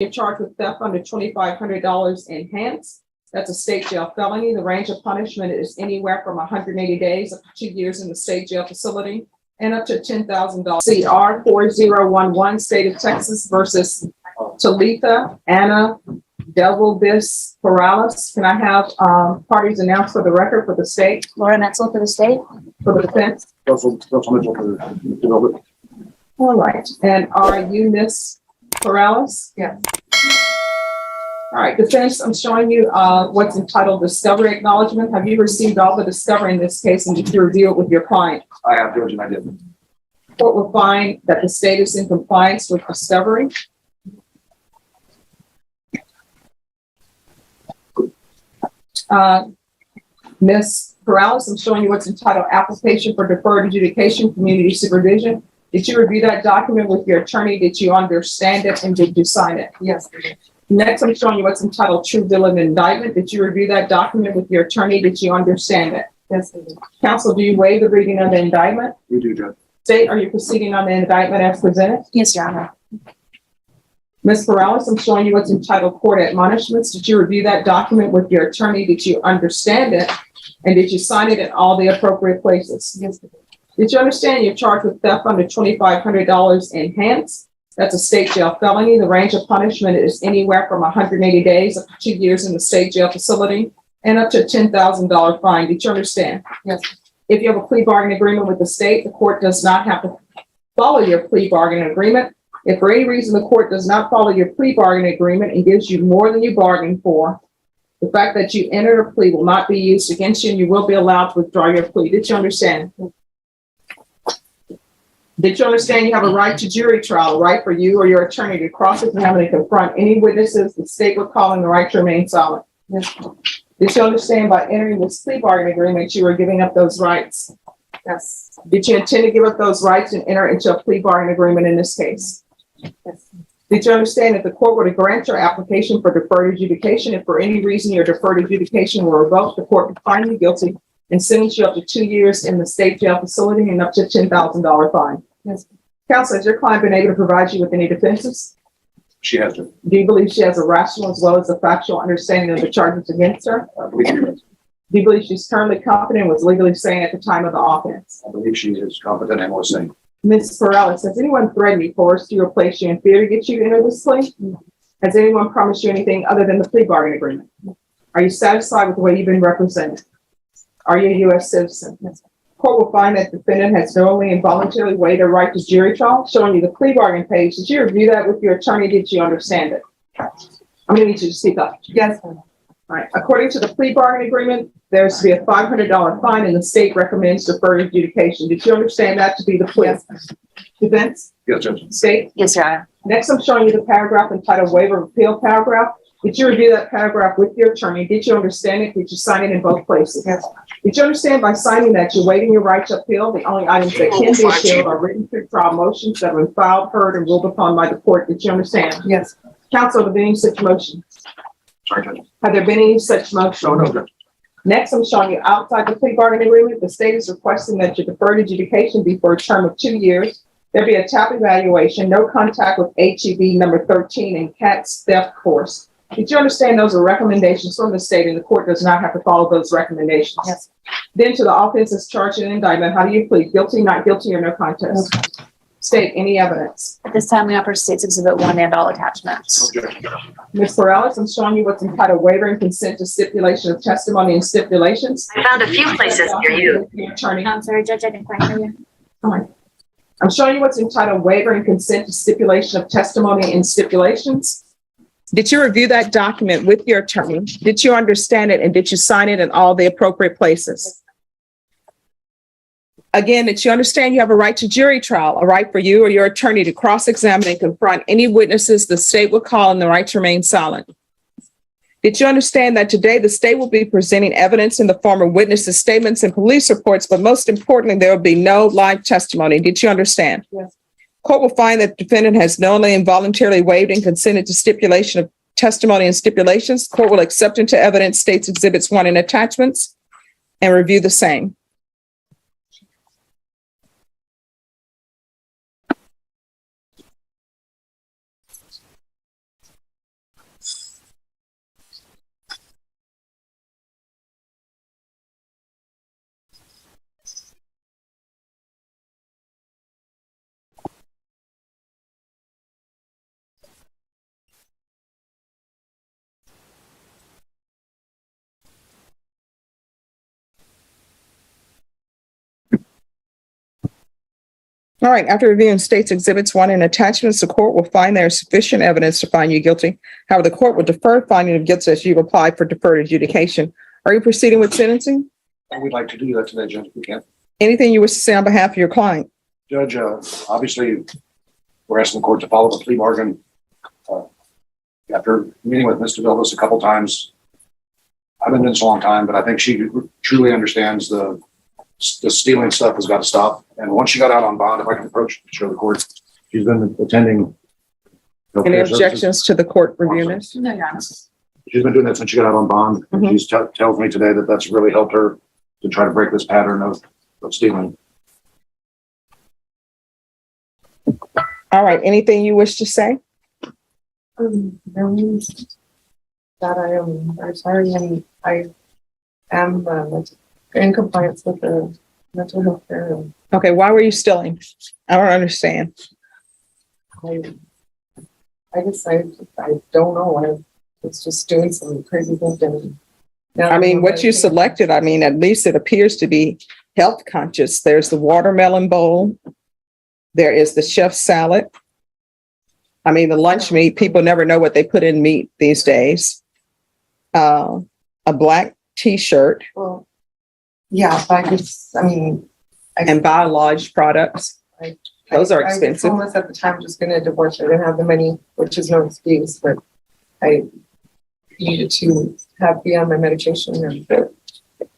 You're charged with theft under $2,500 enhanced. That's a state jail felony. The range of punishment is anywhere from 180 days up to 2 years in the state jail facility and up to $10,000. CR 4011, State of Texas versus Talitha Anna Delvis Perales. Can I have parties announced for the record for the state? Laura Metzel for the state. For the defense? Council Mitchell for the development. All right. And are you Miss Perales? Yes. All right, defense, I'm showing you what's entitled discovery acknowledgement. Have you received all the discovery in this case and did you review it with your client? I have, Judge, and I did. Court will find that the state is in compliance with discovery. Ms. Perales, I'm showing you what's entitled application for deferred adjudication community supervision. Did you review that document with your attorney? Did you understand it and did you sign it? Yes. Next, I'm showing you what's entitled true bill of indictment. Did you review that document with your attorney? Did you understand it? Yes. Counsel, do you waive the reading of the indictment? We do, Judge. State, are you proceeding on the indictment as presented? Yes, Your Honor. Ms. Perales, I'm showing you what's entitled court admonishments. Did you review that document with your attorney? Did you understand it? And did you sign it in all the appropriate places? Yes. Did you understand you're charged with theft under $2,500 enhanced? That's a state jail felony. The range of punishment is anywhere from 180 days up to 2 years in the state jail facility and up to a $10,000 fine. Did you understand? Yes. If you have a plea bargaining agreement with the state, the court does not have to follow your plea bargaining agreement. If for any reason the court does not follow your plea bargaining agreement and gives you more than you bargained for, the fact that you entered a plea will not be used against you and you will be allowed to withdraw your plea. Did you understand? Did you understand you have a right to jury trial, a right for you or your attorney to cross-examine and confront any witnesses the state would call in the right to remain silent? Yes. Did you understand by entering this plea bargaining agreement, you were giving up those rights? Yes. Did you intend to give up those rights and enter into a plea bargaining agreement in this case? Yes. Did you understand that the court were to grant your application for deferred adjudication, if for any reason your deferred adjudication were revoked, the court would find you guilty and sentence you up to 2 years in the state jail facility and up to $10,000 fine? Yes. Counsel, has your client been able to provide you with any defenses? She has to. Do you believe she has a rational as well as a factual understanding of the charges against her? I believe she does. Do you believe she's currently competent and was legally sane at the time of the offense? I believe she is competent and was sane. Ms. Perales, has anyone threatened you, coerced you, or placed you in fear to get you to enter this plea? Has anyone promised you anything other than the plea bargaining agreement? Are you satisfied with the way you've been represented? Are you a U.S. citizen? Yes. Court will find that the defendant has knowingly and voluntarily waived a right to jury trial, showing you the plea bargaining page. Did you review that with your attorney? Did you understand it? I'm going to need you to speak up. Yes. All right. According to the plea bargaining agreement, there's to be a $500 fine and the state recommends deferred adjudication. Did you understand that to be the plea? Yes. Defense? Yes, Judge. State? Yes, Your Honor. Next, I'm showing you the paragraph entitled waiver of appeal paragraph. Did you review that paragraph with your attorney? Did you understand it? Did you sign it in both places? Yes. Did you understand by signing that you're waiving your right to appeal? The only items that can be appealed are written pre-trial motions that have been filed, heard, and ruled upon by the court. Did you understand? Yes. Counsel, have there been any such motions? Sorry, Judge. Have there been any such motions? No, Judge. Next, I'm showing you outside the plea bargaining agreement, the state is requesting that your deferred adjudication be for a term of 2 years. There be a TAP evaluation, no contact with HEB number 13 and CATS theft course. Did you understand those are recommendations from the state and the court does not have to follow those recommendations? Yes. Then to the offenses charged in indictment, how do you plead? Guilty, not guilty, or no contest? Okay. State, any evidence? At this time, we offer State's Exhibit 1 and all attachments. No, Judge. Ms. Perales, I'm showing you what's entitled waiver and consent to stipulation of testimony and stipulations. I found a few places near you. Your attorney. I'm sorry, Judge, I didn't quite hear you. Fine. I'm showing you what's entitled waiver and consent to stipulation of testimony and stipulations. Did you review that document with your attorney? Did you understand it and did you sign it in all the appropriate places? Again, did you understand you have a right to jury trial, a right for you or your attorney to cross-examine and confront any witnesses the state would call in the right to remain silent? Did you understand that today the state will be presenting evidence in the form of witnesses' statements and police reports, but most importantly, there will be no live testimony? Did you understand? Yes. Court will find that the defendant has knowingly and voluntarily waived and consented to stipulation of testimony and stipulations. Court will accept into evidence State's Exhibits 1 and attachments and review the same. All right, after reviewing state's exhibits 1 and attachments, the court will find there is sufficient evidence to find you guilty. However, the court will defer finding of guilt as you've applied for deferred adjudication. Are you proceeding with sentencing? And we'd like to do that today, Judge, if we can. Anything you wish to say on behalf of your client? Judge, obviously, we're asking the court to follow the plea bargain. After meeting with Mr. Villas a couple times, I've been doing this a long time, but I think she truly understands the stealing stuff has got to stop. And once she got out on bond, if I can approach to show the court, she's been attending. Any objections to the court reviewing this? No, Your Honor. She's been doing that since she got out on bond. And Mhm. she's tells me today that that's really helped her to try to break this pattern of stealing. All right, anything you wish to say? That I am very sorry, and I am in compliance with the mental health care. And Okay, why were you stealing? I don't understand. I guess I don't know. I was just doing some crazy things. And now I mean, I'm what you selected, I mean, at least it appears to be health conscious. There's the watermelon bowl. There is the chef salad. I mean, the lunch meat, people never know what they put in meat these days. A black t-shirt Well, yeah, but I mean, and biologed products. Those are expensive. I was at the time just going to divorce. I didn't have the money, which is no excuse, but I needed to be on my medication, and I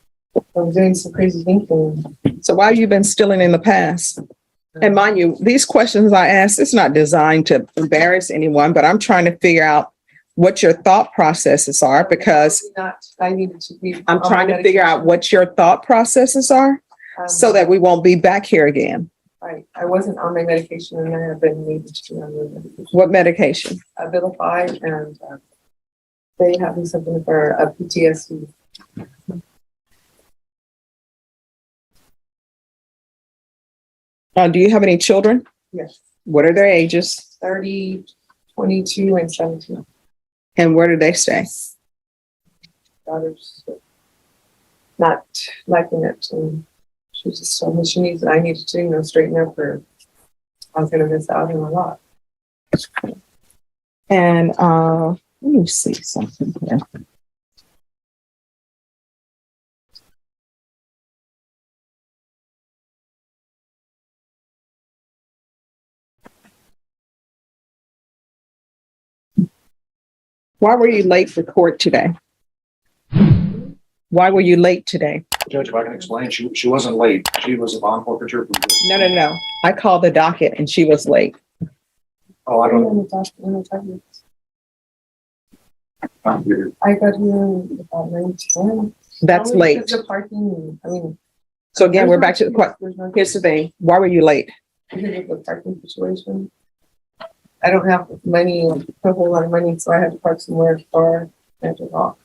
was doing some crazy thinking. So why have you been stealing in the past? And mind you, these questions I ask, it's not designed to embarrass anyone, but I'm trying to figure out what your thought processes are, because I needed to be. I'm on my trying to figure out medication. what your thought processes are so that we won't be back here again. I wasn't on my medication, and I have been needed to be on my medication. What medication? Abilify, and they have me something for a PTSD. Do you have any children? Yes, What are their ages 30, 22, and 17 and where do they stay? daughters. Not liking it, and she just told me I needed to, straighten up, or I was going to miss out on a lot. And let me see something here. Why were you late for court today? Why were you late today? Judge, if I can explain, she wasn't late. She was a bond forfeiture. No. I called the docket and she was late. Oh, I don't. I got here about 9:10. That's Only late. because of parking. I mean, So again, we're back to the question. there's no- Here's the thing. Why were you late? because of the parking situation. I don't have money, a whole lot of money, so I had to park somewhere far and to walk.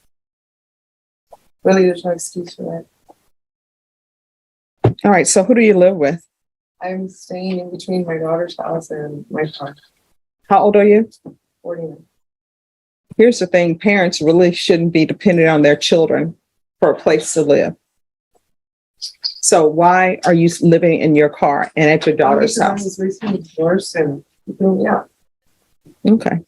Really, there's no excuse for that. All right. So who do you live with? I'm staying in between my daughter's house and my car, How old are you? 49. Here's the thing. Parents really shouldn't be dependent on their children for a place to live. So why are you living in your car and at your daughter's I house? was recently divorced and, yeah, Okay.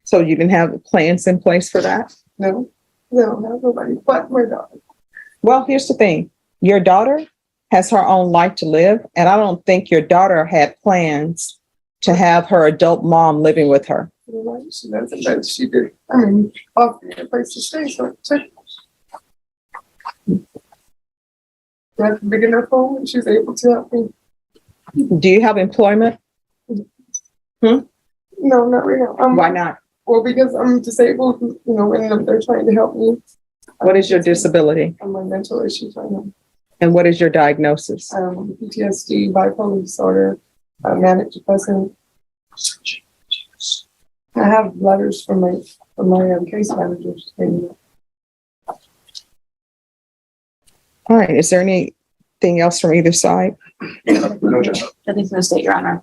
So you didn't have plans in place for that? no, nobody but my daughter. Well, here's the thing. Your daughter has her own life to live, and I don't think your daughter had plans to have her adult mom living with her. She doesn't, but she did. I mean, offer me a place to stay, so I took. I have a big enough home, and she's able to help me. Do you have employment? No, not right now. Why not? Well, because I'm disabled, and they're trying to help me. What is your disability? I'm on mental issues right now. And what is your diagnosis? PTSD, bipolar disorder, manic depressive. I have letters from my case managers. All right. Is there anything else from either side? No, Judge. Nothing from the state, Your Honor.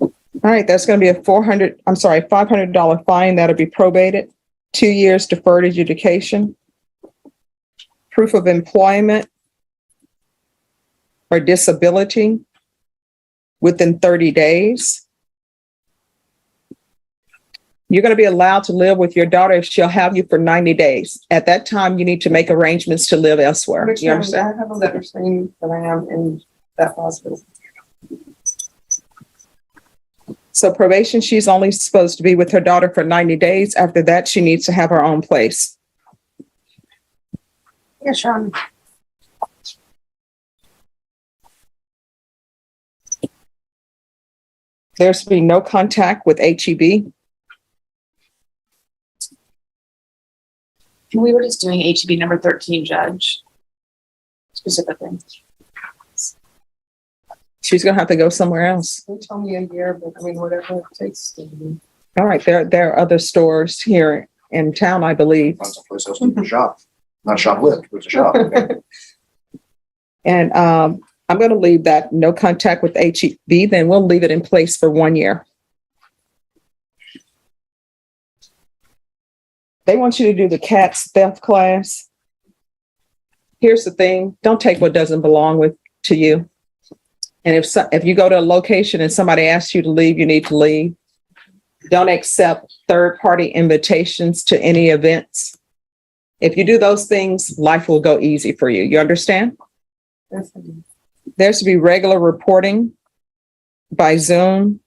All right. That's going to be a $500 fine. That'll be probated. 2 years deferred adjudication. Proof of employment or disability within 30 days, you're going to be allowed to live with your daughter if she'll have you for 90 days. At that time, you need to make arrangements to live elsewhere. Which You I understand? have a letter saying that I am in that hospital. So probation, she's only supposed to be with her daughter for 90 days. After that, she needs to have her own place. Yeah, sure. There's to be no contact with HEB. We were just doing HB number 13, Judge. Specifically. She's going to have to go somewhere else. They tell me a year, but I mean, whatever it takes to do. All right, there are other stores here in town, I believe. That's a place else to shop. Not shoplift, but it's a shop. Okay. And I'm going to leave that no contact with HEB, then we'll leave it in place for 1 year. They want you to do the cat's theft class. Here's the thing, don't take what doesn't belong to you. And if you go to a location and somebody asks you to leave, you need to leave. Don't accept third-party invitations to any events. If you do those things, life will go easy for you. You understand? Yes, I do. There's to be regular reporting by Zoom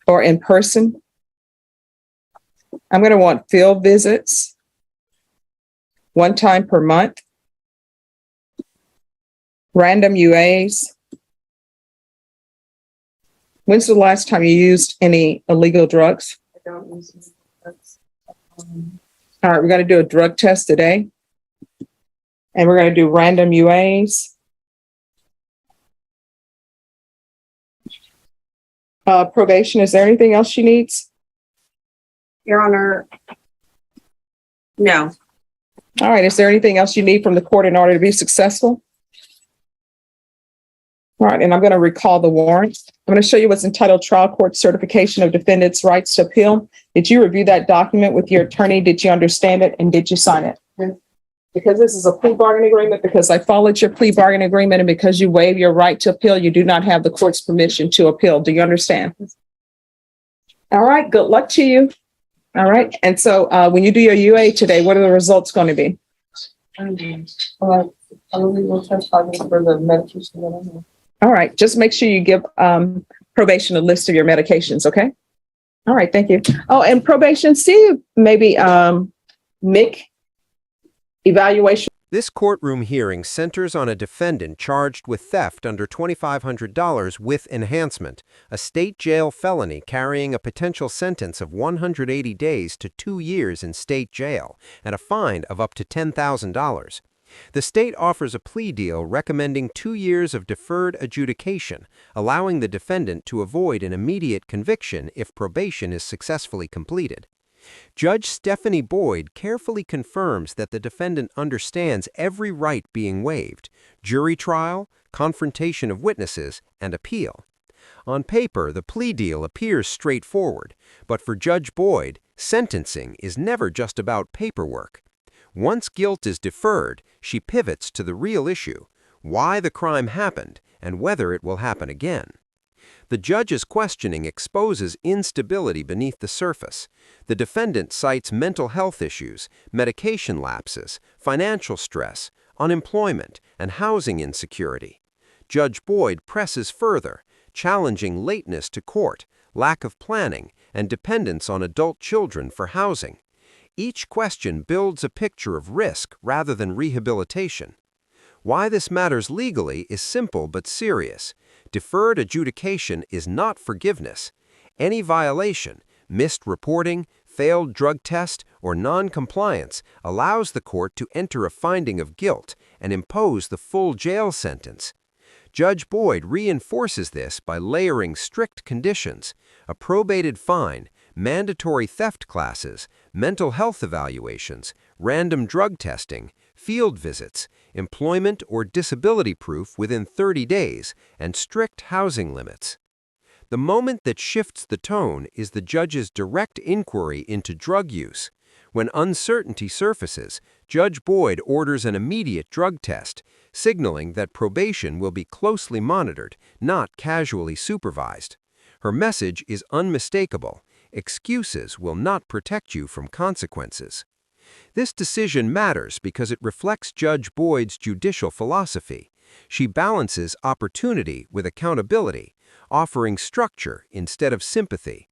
or in person. I'm going to want field visits 1 time per month. Random UAs. When's the last time you used any illegal drugs? I don't use it. That's, All right, we're going to do a drug test today. And we're going to do random UAs. Probation, is there anything else she needs? Your Honor. No. All right, is there anything else you need from the court in order to be successful? All right, and I'm going to recall the warrant. I'm going to show you what's entitled Trial Court Certification of Defendant's Rights to Appeal. Did you review that document with your attorney? Did you understand it? And did you sign it? Yes. Because this is a plea bargaining agreement, because I followed your plea bargaining agreement, and because you waive your right to appeal, you do not have the court's permission to appeal. Do you understand? All right, good luck to you. All right, and so when you do your UA today, what are the results going to be? Well, I probably will test positive for the medication that I have. All right, just make sure you give probation a list of your medications, okay? All right, thank you. Oh, and probation, see maybe Mick evaluation. This courtroom hearing centers on a defendant charged with theft under $2,500 with enhancement, a state jail felony carrying a potential sentence of 180 days to 2 years in state jail, and a fine of up to $10,000. The state offers a plea deal recommending 2 years of deferred adjudication, allowing the defendant to avoid an immediate conviction if probation is successfully completed. Judge Stephanie Boyd carefully confirms that the defendant understands every right being waived: jury trial, confrontation of witnesses, and appeal. On paper, the plea deal appears straightforward, but for Judge Boyd, sentencing is never just about paperwork. Once guilt is deferred, she pivots to the real issue: why the crime happened and whether it will happen again. The judge's questioning exposes instability beneath the surface. The defendant cites mental health issues, medication lapses, financial stress, unemployment, and housing insecurity. Judge Boyd presses further, challenging lateness to court, lack of planning, and dependence on adult children for housing. Each question builds a picture of risk rather than rehabilitation. Why this matters legally is simple but serious. Deferred adjudication is not forgiveness. Any violation, missed reporting, failed drug test, or non-compliance allows the court to enter a finding of guilt and impose the full jail sentence. Judge Boyd reinforces this by layering strict conditions: a probated fine, mandatory theft classes, mental health evaluations, random drug testing, field visits, employment or disability proof within 30 days, and strict housing limits. The moment that shifts the tone is the judge's direct inquiry into drug use. When uncertainty surfaces, Judge Boyd orders an immediate drug test, signaling that probation will be closely monitored, not casually supervised. Her message is unmistakable. Excuses will not protect you from consequences. This decision matters because it reflects Judge Boyd's judicial philosophy. She balances opportunity with accountability, offering structure instead of sympathy.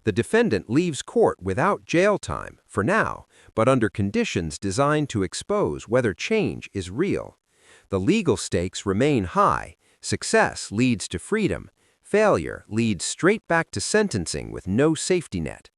The defendant leaves court without jail time, for now, but under conditions designed to expose whether change is real. The legal stakes remain high. Success leads to freedom. Failure leads straight back to sentencing with no safety net.